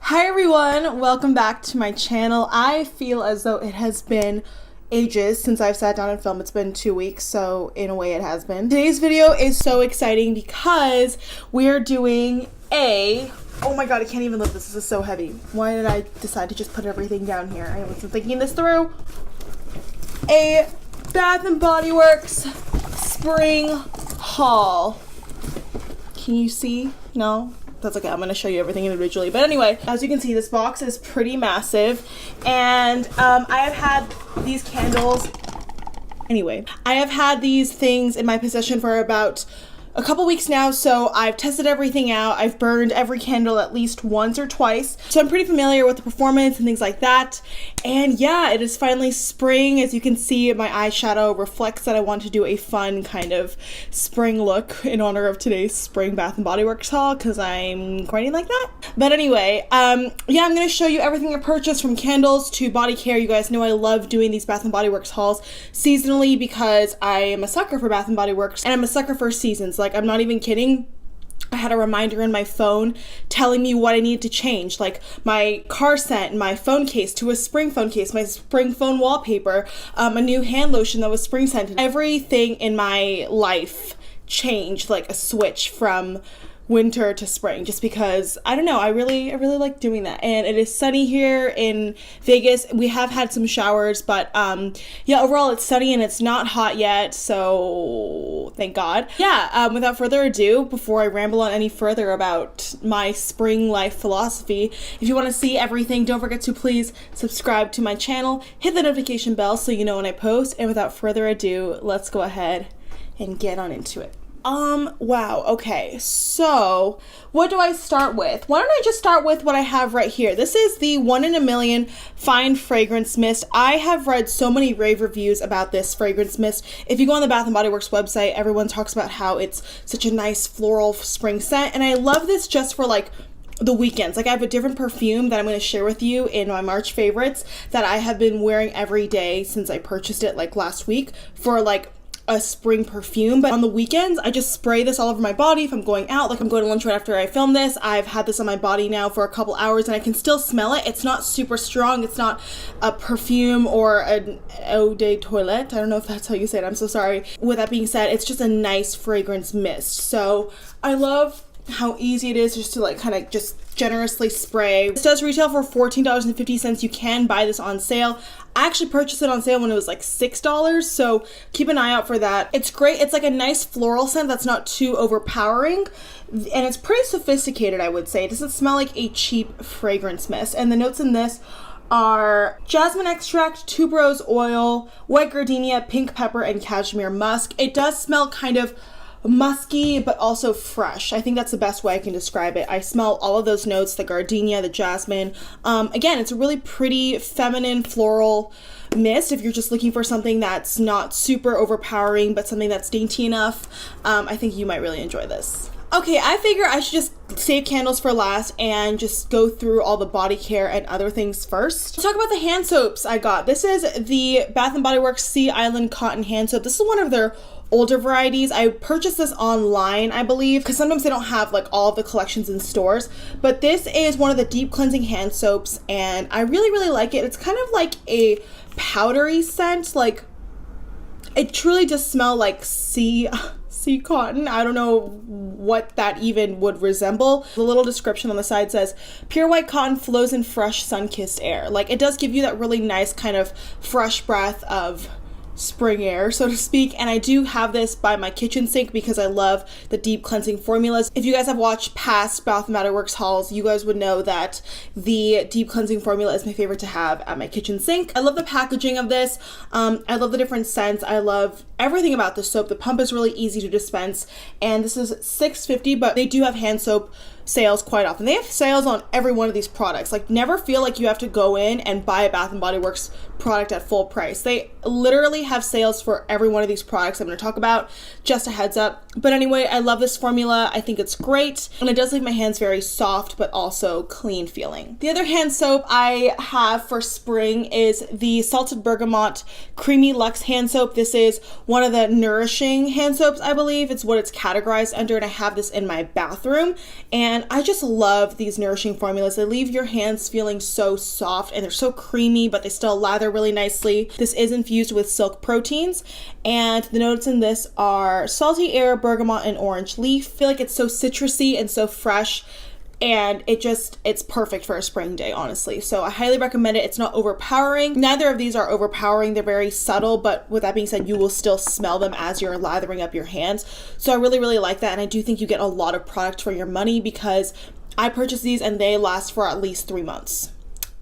Hi everyone, welcome back to my channel. I feel as though it has been ages since I've sat down and filmed. It's been 2 weeks, so in a way it has been. Today's video is so exciting because we're doing oh my god, I can't even lift this. This is so heavy. Why did I decide to just put everything down here? I wasn't thinking this through. A Bath & Body Works spring haul. Can you see? No? That's okay, I'm gonna show you everything individually. But anyway, as you can see, this box is pretty massive. And I have had these candles. Anyway, I have had these things in my possession for about a couple weeks now, so I've tested everything out. I've burned every candle at least once or twice, so I'm pretty familiar with the performance and things like that. And yeah, it is finally spring. As you can see, my eyeshadow reflects that I want to do a fun kind of spring look in honor of today's spring Bath & Body Works haul, because I'm grinding like that. But anyway, yeah, I'm going to show you everything I purchased, from candles to body care. You guys know I love doing these Bath & Body Works hauls seasonally because I am a sucker for Bath & Body Works, and I'm a sucker for seasons. Like, I'm not even kidding. I had a reminder in my phone telling me what I needed to change, like my car scent, my phone case to a spring phone case, my spring phone wallpaper, a new hand lotion that was spring scented. Everything in my life changed, like a switch from winter to spring, just because I don't know, I really like doing that. And it is sunny here in Vegas. We have had some showers, but yeah, overall it's sunny and it's not hot yet, so thank God. Yeah, without further ado, before I ramble on any further about my spring life philosophy, if you want to see everything, don't forget to please subscribe to my channel, hit the notification bell so you know when I post, and without further ado, let's go ahead and get on into it. Wow, okay, so what do I start with? Why don't I just start with what I have right here? This is the 1 in a Million Fine Fragrance Mist. I have read so many rave reviews about this fragrance mist. If you go on the Bath & Body Works website, everyone talks about how it's such a nice floral spring scent, and I love this just for like the weekends. Like, I have a different perfume that I'm going to share with you in my March favorites that I have been wearing every day since I purchased it like last week for like a spring perfume. But on the weekends, I just spray this all over my body if I'm going out. Like, I'm going to lunch right after I film this. I've had this on my body now for a couple hours and I can still smell it. It's not super strong. It's not a perfume or an eau de toilette. I don't know if that's how you say it. I'm so sorry. With that being said, it's just a nice fragrance mist. So I love how easy it is just to like kind of just generously spray. This does retail for $14.50. You can buy this on sale. I actually purchased it on sale when it was like $6, so keep an eye out for that. It's great. It's like a nice floral scent that's not too overpowering, and it's pretty sophisticated, I would say. It doesn't smell like a cheap fragrance mist. And the notes in this are jasmine extract, tuberose oil, white gardenia, pink pepper, and cashmere musk. It does smell kind of musky but also fresh. I think that's the best way I can describe it. I smell all of those notes, the gardenia, the jasmine. Again, it's a really pretty feminine floral mist if you're just looking for something that's not super overpowering but something that's dainty enough. I think you might really enjoy this. Okay, I figure I should just save candles for last and just go through all the body care and other things first. Let's talk about the hand soaps I got. This is the Bath & Body Works Sea Island Cotton Hand Soap. This is one of their older varieties. I purchased this online, I believe, because sometimes they don't have like all of the collections in stores, but this is one of the deep cleansing hand soaps and I really like it. It's kind of like a powdery scent. Like, it truly does smell like sea cotton. I don't know what that even would resemble. The little description on the side says, pure white cotton flows in fresh sun-kissed air. Like, it does give you that really nice kind of fresh breath of spring air, so to speak. And I do have this by my kitchen sink because I love the deep cleansing formulas. If you guys have watched past Bath & Body Works hauls, you guys would know that the deep cleansing formula is my favorite to have at my kitchen sink. I love the packaging of this. I love the different scents. I love everything about the soap. The pump is really easy to dispense, and this is $6.50, but they do have hand soap sales quite often. They have sales on every one of these products. Like, never feel like you have to go in and buy a Bath & Body Works product at full price. They literally have sales for every one of these products I'm going to talk about, just a heads up. But anyway, I love this formula. I think it's great, and it does leave my hands very soft but also clean feeling. The other hand soap I have for spring is the Salted Bergamot Creamy Luxe Hand Soap. This is one of the nourishing hand soaps, I believe. It's what it's categorized under, and I have this in my bathroom. And And I just love these nourishing formulas. They leave your hands feeling so soft and they're so creamy, but they still lather really nicely. This is infused with silk proteins, and the notes in this are salty air, bergamot, and orange leaf. I feel like it's so citrusy and so fresh, and it's perfect for a spring day, honestly. So I highly recommend it. It's not overpowering. Neither of these are overpowering. They're very subtle, but with that being said, you will still smell them as you're lathering up your hands. So I really, really like that, and I do think you get a lot of product for your money because I purchased these and they last for at least 3 months.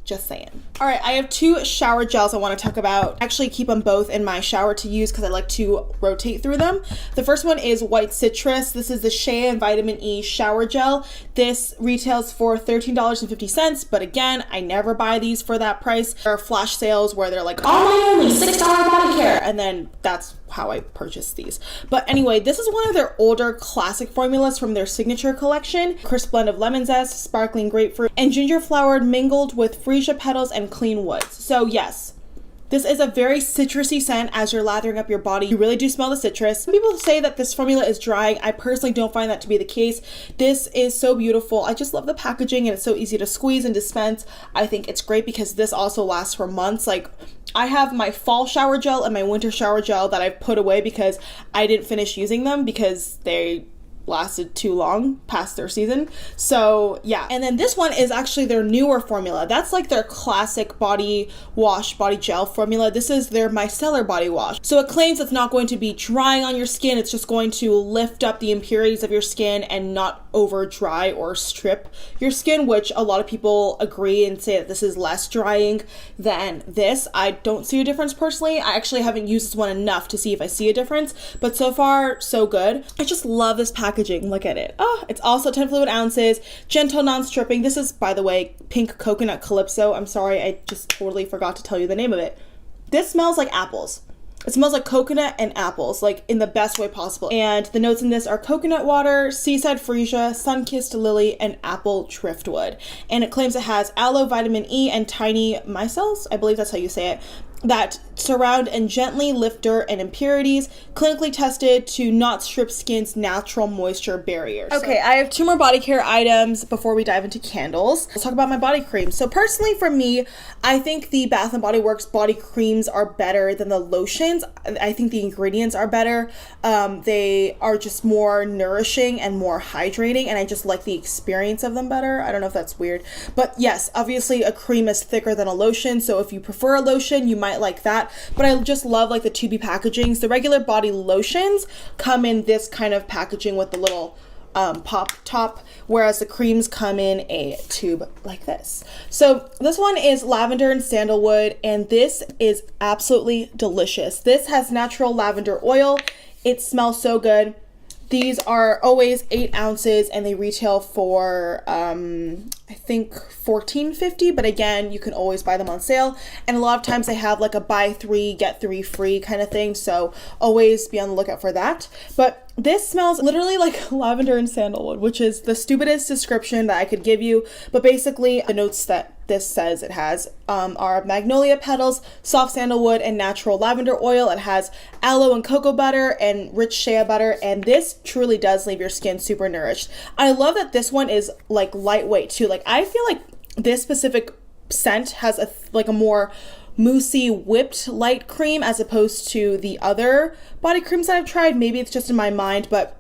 Just saying. All right, I have 2 shower gels I want to talk about. I actually keep them both in my shower to use because I like to rotate through them. The first one is White Citrus. This is the Shea and Vitamin E shower gel. This retails for $13.50, but again, I never buy these for that price. There are flash sales where they're like, all my only $6 body care, and then that's how I purchased these. But anyway, this is one of their older classic formulas from their signature collection. Crisp blend of lemon zest, sparkling grapefruit, and ginger flower mingled with freesia petals and clean woods. So yes, this is a very citrusy scent as you're lathering up your body. You really do smell the citrus. Some people say that this formula is drying. I personally don't find that to be the case. This is so beautiful. I just love the packaging and it's so easy to squeeze and dispense. I think it's great because this also lasts for months. Like, I have my fall shower gel and my winter shower gel that I've put away because I didn't finish using them because they lasted too long past their season. So yeah, and then this one is actually their newer formula. That's like their classic body wash, body gel formula. This is their micellar body wash. So it claims it's not going to be drying on your skin. It's just going to lift up the impurities of your skin and not over dry or strip your skin, which a lot of people agree and say that this is less drying than this. I don't see a difference personally. I actually haven't used this one enough to see if I see a difference, but so far so good. I just love this packaging. Look at it. Oh, it's also 10 fluid ounces, gentle, non-stripping. This is, by the way, pink coconut Calypso. I'm sorry, I just totally forgot to tell you the name of it. This smells like apples. It smells like coconut and apples, like in the best way possible. And the notes in this are coconut water, seaside freesia, sun-kissed lily, and apple driftwood. And it claims it has aloe, vitamin E, and tiny micelles, I believe that's how you say it, that surround and gently lift dirt and impurities, clinically tested to not strip skin's natural moisture barriers. Okay, I have 2 more body care items before we dive into candles. Let's talk about my body cream. So personally for me, I think the Bath & Body Works body creams are better than the lotions. I think the ingredients are better. They are just more nourishing and more hydrating, and I just like the experience of them better. I don't know if that's weird, but yes, obviously a cream is thicker than a lotion, so if you prefer a lotion, you might like that. But I just love like the tubey packagings. The regular body lotions come in this kind of packaging with the little pop top, whereas the creams come in a tube like this. So this one is lavender and sandalwood, and this is absolutely delicious. This has natural lavender oil. It smells so good. These are always 8 ounces and they retail for, I think $14.50, but again, you can always buy them on sale. And a lot of times they have like a buy 3, get 3 free kind of thing. So always be on the lookout for that. But this smells literally like lavender and sandalwood, which is the stupidest description that I could give you. But basically the notes that this says it has are magnolia petals, soft sandalwood, and natural lavender oil. It has aloe and cocoa butter and rich shea butter, and this truly does leave your skin super nourished. I love that this one is like lightweight too. Like I feel like this specific scent has a more moussey whipped light cream as opposed to the other body creams that I've tried. Maybe it's just in my mind, but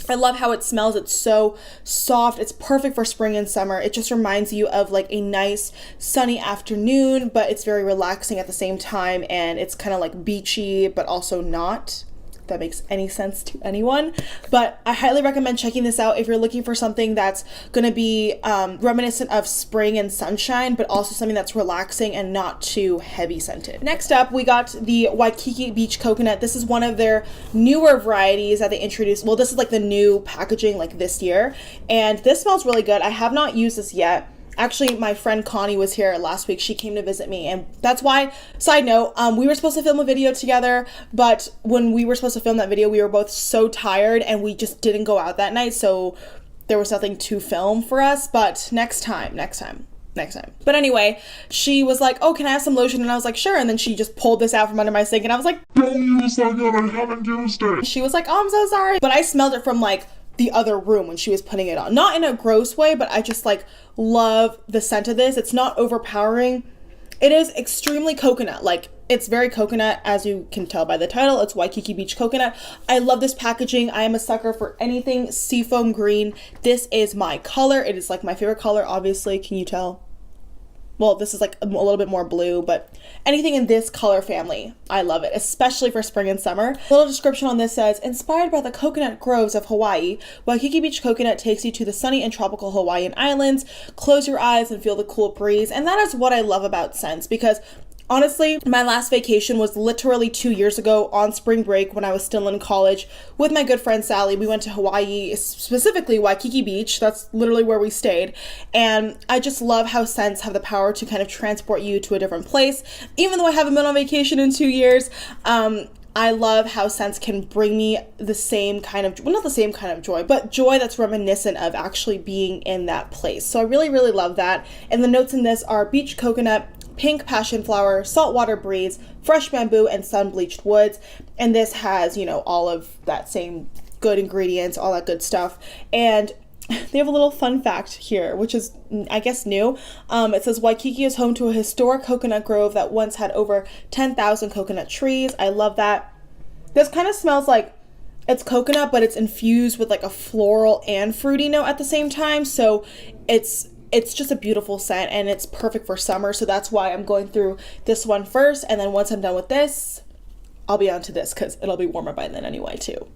I love how it smells. It's so soft. It's perfect for spring and summer. It just reminds you of like a nice sunny afternoon, but it's very relaxing at the same time, and it's kind of like beachy but also not. If that makes any sense to anyone. But I highly recommend checking this out if you're looking for something that's going to be reminiscent of spring and sunshine, but also something that's relaxing and not too heavy scented. Next up, we got the Waikiki Beach Coconut. This is one of their newer varieties that they introduced. Well, this is like the new packaging like this year, and this smells really good. I have not used this yet. Actually, my friend Connie was here last week. She came to visit me, and that's why, side note, we were supposed to film a video together, but when we were supposed to film that video, we were both so tired and we just didn't go out that night, so there was nothing to film for us. But next time. But anyway, she was like, oh, can I have some lotion? And I was like, sure. And then she just pulled this out from under my sink, and I was like, don't use that yet, I haven't used it. She was like, oh, I'm so sorry. But I smelled it from like the other room when she was putting it on. Not in a gross way, but I just like love the scent of this. It's not overpowering. It is extremely coconut. Like, it's very coconut, as you can tell by the title. It's Waikiki Beach Coconut. I love this packaging. I am a sucker for anything seafoam green. This is my color. It is like my favorite color, obviously. Can you tell? Well, this is like a little bit more blue, but anything in this color family, I love it, especially for spring and summer. A little description on this says, inspired by the coconut groves of Hawaii, Waikiki Beach Coconut takes you to the sunny and tropical Hawaiian islands. Close your eyes and feel the cool breeze. And that is what I love about scents, because honestly, my last vacation was literally 2 years ago on spring break when I was still in college with my good friend Sally. We went to Hawaii, specifically Waikiki Beach. That's literally where we stayed. And I just love how scents have the power to kind of transport you to a different place. Even though I haven't been on vacation in 2 years, I love how scents can bring me the same kind of, well, not the same kind of joy, but joy that's reminiscent of actually being in that place. So I really, really love that. And the notes in this are beach coconut, pink passion flower, saltwater breeze, fresh bamboo, and sun-bleached woods. And this has, you know, all of that same good ingredients, all that good stuff. And they have a little fun fact here, which is, I guess, new. It says Waikiki is home to a historic coconut grove that once had over 10,000 coconut trees. I love that. This kind of smells like it's coconut, but it's infused with like a floral and fruity note at the same time. So it's just a beautiful scent, and it's perfect for summer. So that's why I'm going through this one first. And then once I'm done with this, I'll be on to this because it'll be warmer by then anyway too.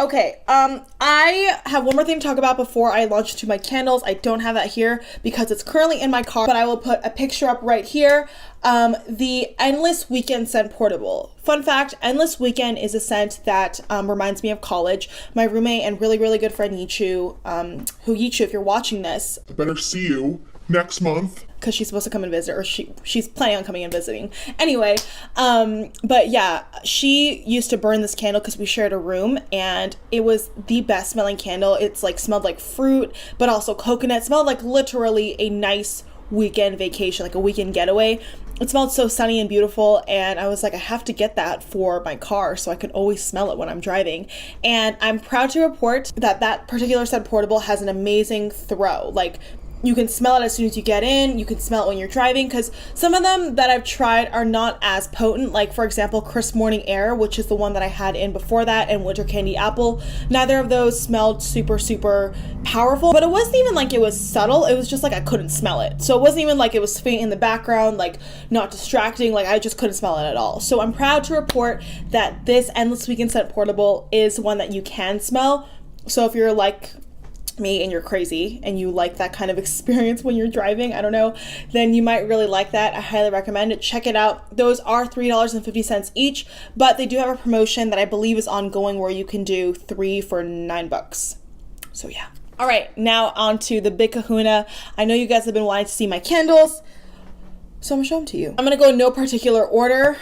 Okay, I have one more thing to talk about before I launch into my candles. I don't have that here because it's currently in my car, but I will put a picture up right here. The Endless Weekend Scentportable. Fun fact, Endless Weekend is a scent that reminds me of college. My roommate and really, really good friend Yichu, Yichu, if you're watching this, I better see you next month. Because she's supposed to come and visit, or she's planning on coming and visiting. Anyway, but yeah, she used to burn this candle because we shared a room, and it was the best smelling candle. It's like smelled like fruit, but also coconut. It smelled like literally a nice weekend vacation, like a weekend getaway. It smelled so sunny and beautiful, and I was like, I have to get that for my car so I can always smell it when I'm driving. And I'm proud to report that that particular Scentportable has an amazing throw. Like, you can smell it as soon as you get in. You can smell it when you're driving, because some of them that I've tried are not as potent. Like, for example, Crisp Morning Air, which is the one that I had in before that, and Winter Candy Apple. Neither of those smelled super, super powerful, but it wasn't even like it was subtle. It was just like I couldn't smell it. So it wasn't even like it was faint in the background, like not distracting. Like, I just couldn't smell it at all. So I'm proud to report that this Endless Weekend Scentportable is one that you can smell. So if you're like me and you're crazy and you like that kind of experience when you're driving, I don't know, then you might really like that. I highly recommend it. Check it out. Those are $3.50 each, but they do have a promotion that I believe is ongoing where you can do 3 for $9. So yeah. All right, now on to the big kahuna. I know you guys have been wanting to see my candles, so I'm gonna show them to you. I'm gonna go in no particular order.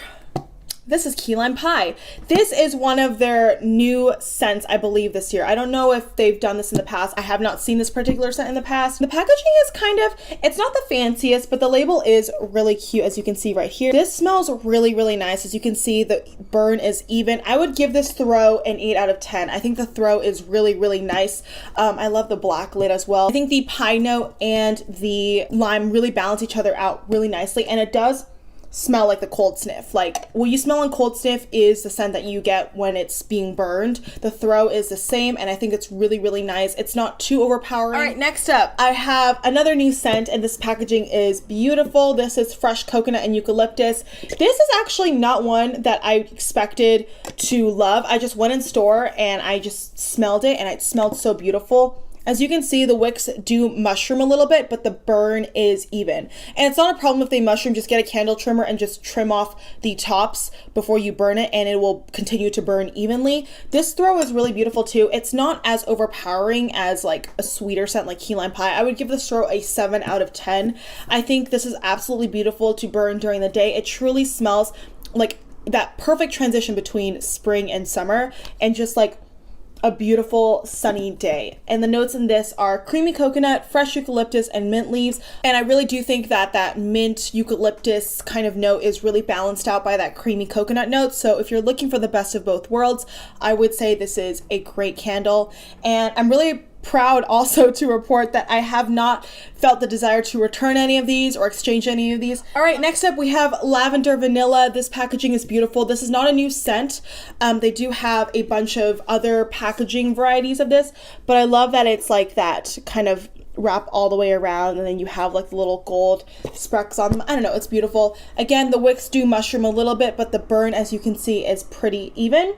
This is Key Lime Pie. This is one of their new scents, I believe, this year. I don't know if they've done this in the past. I have not seen this particular scent in the past. The packaging is kind of, it's not the fanciest, but the label is really cute, as you can see right here. This smells really, really nice. As you can see, the burn is even. I would give this throw an 8 out of 10. I think the throw is really, really nice. I love the black lid as well. I think the pie note and the lime really balance each other out really nicely, and it does smell like the cold sniff. Like, what you smell in cold sniff is the scent that you get when it's being burned. The throw is the same, and I think it's really, really nice. It's not too overpowering. All right, next up, I have another new scent, and this packaging is beautiful. This is Fresh Coconut and Eucalyptus. This is actually not one that I expected to love. I just went in store and I just smelled it, and it smelled so beautiful. As you can see, the wicks do mushroom a little bit, but the burn is even. And it's not a problem if they mushroom. Just get a candle trimmer and just trim off the tops before you burn it, and it will continue to burn evenly. This throw is really beautiful too. It's not as overpowering as like a sweeter scent like Key Lime Pie. I would give this throw a 7 out of 10. I think this is absolutely beautiful to burn during the day. It truly smells like that perfect transition between spring and summer, and just like a beautiful sunny day. And the notes in this are creamy coconut, fresh eucalyptus, and mint leaves. And I really do think that that mint eucalyptus kind of note is really balanced out by that creamy coconut note. So if you're looking for the best of both worlds, I would say this is a great candle. And I'm really proud also to report that I have not felt the desire to return any of these or exchange any of these. All right, next up we have Lavender Vanilla. This packaging is beautiful. This is not a new scent. They do have a bunch of other packaging varieties of this, but I love that it's like that kind of wrap all the way around, and then you have like the little gold specks on them. I don't know, it's beautiful. Again, the wicks do mushroom a little bit, but the burn, as you can see, is pretty even.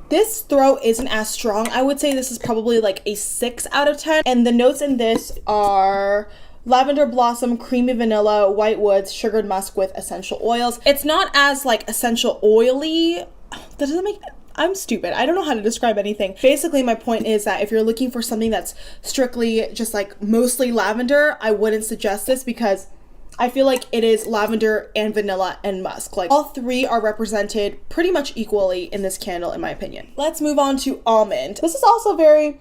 This throw isn't as strong. I would say this is probably like a 6 out of 10. And the notes in this are lavender blossom, creamy vanilla, white woods, sugared musk with essential oils. It's not as like essential oily. That doesn't make... I'm stupid. I don't know how to describe anything. Basically, my point is that if you're looking for something that's strictly just like mostly lavender, I wouldn't suggest this because I feel like it is lavender and vanilla and musk. Like all three are represented pretty much equally in this candle, in my opinion. Let's move on to almond. This is also very,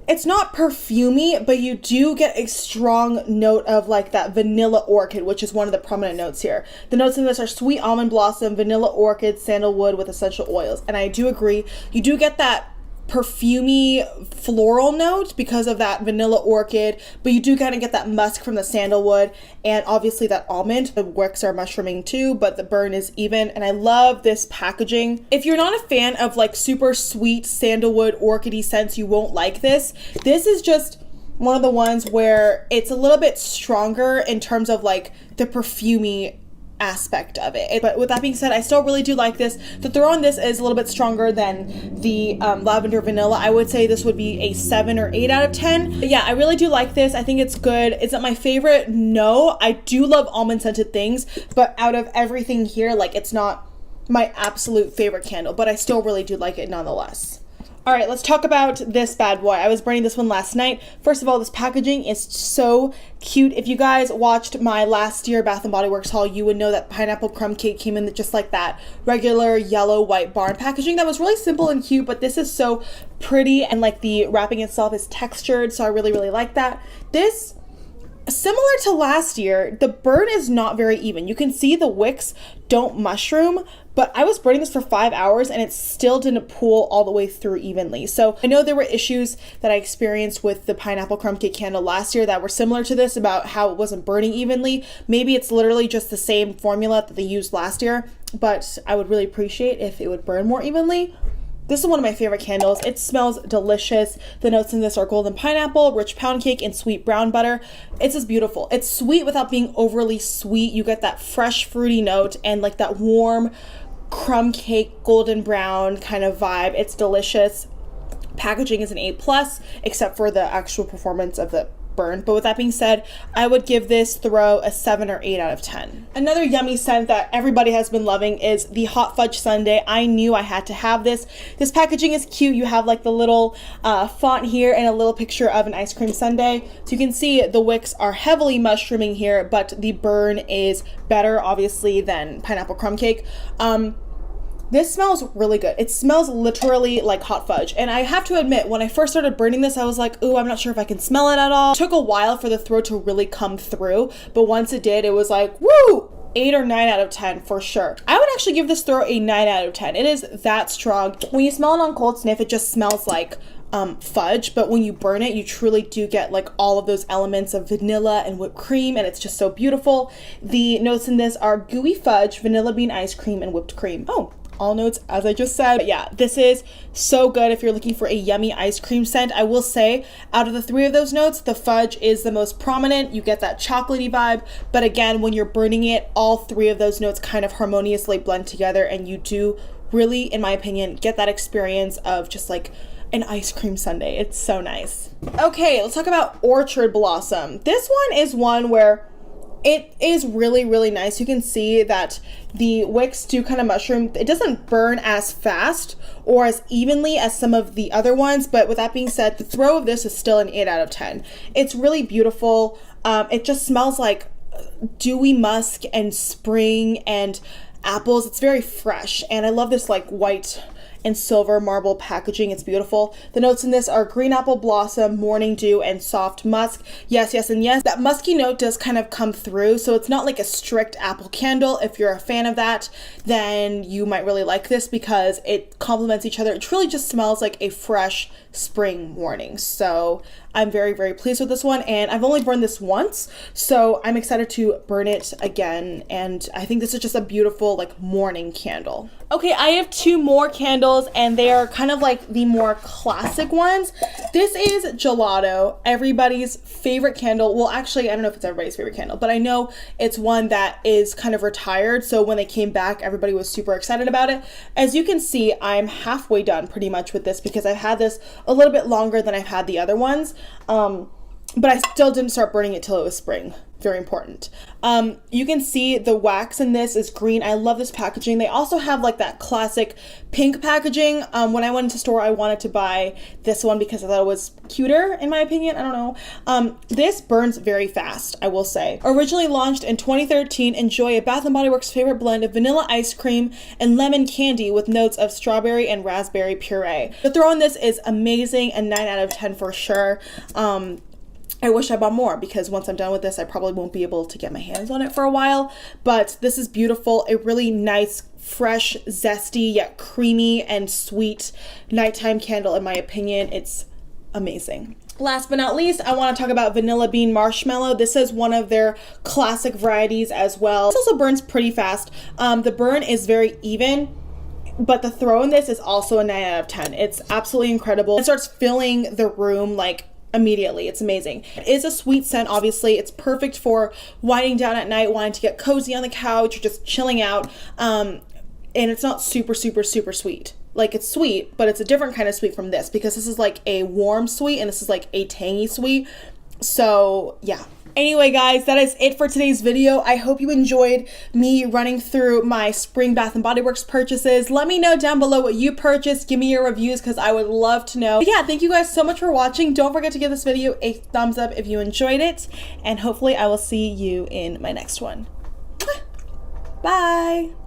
it's not perfumey, but you do get a strong note of like that vanilla orchid, which is one of the prominent notes here. The notes in this are sweet almond blossom, vanilla orchid, sandalwood with essential oils. And I do agree, you do get that perfumey floral note because of that vanilla orchid, but you do kind of get that musk from the sandalwood and obviously that almond. The wicks are mushrooming too, but the burn is even, and I love this packaging. If you're not a fan of like super sweet sandalwood orchidy scents, you won't like this. This is just one of the ones where it's a little bit stronger in terms of like the perfumey aspect of it. But with that being said, I still really do like this. The throw on this is a little bit stronger than the lavender vanilla. I would say this would be a 7 or 8 out of 10. But yeah, I really do like this. I think it's good. Is it my favorite? No. I do love almond scented things, but out of everything here, like it's not my absolute favorite candle, but I still really do like it nonetheless. All right, let's talk about this bad boy. I was burning this one last night. First of all, this packaging is so cute. If you guys watched my last year Bath & Body Works haul, you would know that pineapple crumb cake came in just like that regular yellow white barn packaging that was really simple and cute, but this is so pretty and like the wrapping itself is textured, so I really, really like that. This, similar to last year, the burn is not very even. You can see the wicks don't mushroom, but I was burning this for 5 hours and it still didn't pool all the way through evenly. So I know there were issues that I experienced with the pineapple crumb cake candle last year that were similar to this about how it wasn't burning evenly. Maybe it's literally just the same formula that they used last year, but I would really appreciate if it would burn more evenly. This is one of my favorite candles. It smells delicious. The notes in this are golden pineapple, rich pound cake, and sweet brown butter. It's just beautiful. It's sweet without being overly sweet. You get that fresh fruity note and like that warm crumb cake, golden brown kind of vibe. It's delicious. Packaging is an A+, except for the actual performance of the burn. But with that being said, I would give this throw a 7 or 8 out of 10. Another yummy scent that everybody has been loving is the Hot Fudge Sundae. I knew I had to have this. This packaging is cute. You have like the little font here and a little picture of an ice cream sundae. So you can see the wicks are heavily mushrooming here, but the burn is better obviously than pineapple crumb cake. This smells really good. It smells literally like hot fudge. And I have to admit, when I first started burning this, I was like, ooh, I'm not sure if I can smell it at all. It took a while for the throw to really come through, but once it did, it was like, woo! 8 or 9 out of 10 for sure. I would actually give this throw a 9 out of 10. It is that strong. When you smell it on cold sniff, it just smells like fudge, but when you burn it, you truly do get like all of those elements of vanilla and whipped cream, and it's just so beautiful. The notes in this are gooey fudge, vanilla bean ice cream, and whipped cream. Oh, all notes as I just said. But yeah, this is so good if you're looking for a yummy ice cream scent. I will say, out of the 3 of those notes, the fudge is the most prominent. You get that chocolatey vibe, but again, when you're burning it, all 3 of those notes kind of harmoniously blend together, and you do really, in my opinion, get that experience of just like an ice cream sundae. It's so nice. Okay, let's talk about Orchard Blossom. This one is one where it is really, really nice. You can see that the wicks do kind of mushroom. It doesn't burn as fast or as evenly as some of the other ones, but with that being said, the throw of this is still an 8 out of 10. It's really beautiful. It just smells like dewy musk and spring and apples. It's very fresh, and I love this like white and silver marble packaging. It's beautiful. The notes in this are green apple blossom, morning dew, and soft musk. Yes, yes, and yes. That musky note does kind of come through, so it's not like a strict apple candle. If you're a fan of that, then you might really like this because it complements each other. It truly just smells like a fresh spring morning. So I'm very, very pleased with this one, and I've only burned this once, so I'm excited to burn it again, and I think this is just a beautiful like morning candle. Okay, I have two more candles, and they are kind of like the more classic ones. This is Gelato, everybody's favorite candle. Well, actually, I don't know if it's everybody's favorite candle, but I know it's one that is kind of retired, so when they came back, everybody was super excited about it. As you can see, I'm halfway done pretty much with this because I've had this a little bit longer than I've had the other ones. But I still didn't start burning it till it was spring. Very important. You can see the wax in this is green. I love this packaging. They also have like that classic pink packaging. When I went into store, I wanted to buy this one because I thought it was cuter, in my opinion. I don't know. This burns very fast, I will say. Originally launched in 2013, enjoy a Bath & Body Works favorite blend of vanilla ice cream and lemon candy with notes of strawberry and raspberry puree. The throw on this is amazing, and 9 out of 10 for sure. I wish I bought more because once I'm done with this, I probably won't be able to get my hands on it for a while. But this is beautiful. A really nice, fresh, zesty, yet creamy and sweet nighttime candle, in my opinion. It's amazing. Last but not least, I want to talk about Vanilla Bean Marshmallow. This is one of their classic varieties as well. This also burns pretty fast. The burn is very even, but the throw in this is also a 9 out of 10. It's absolutely incredible. It starts filling the room like immediately. It's amazing. It is a sweet scent, obviously. It's perfect for winding down at night, wanting to get cozy on the couch, or just chilling out. And it's not super, super, super sweet. Like, it's sweet, but it's a different kind of sweet from this because this is like a warm sweet and this is like a tangy sweet. So yeah. Anyway, guys, that is it for today's video. I hope you enjoyed me running through my spring Bath & Body Works purchases. Let me know down below what you purchased. Give me your reviews because I would love to know. But yeah, thank you guys so much for watching. Don't forget to give this video a thumbs up if you enjoyed it. And hopefully I will see you in my next one. Bye!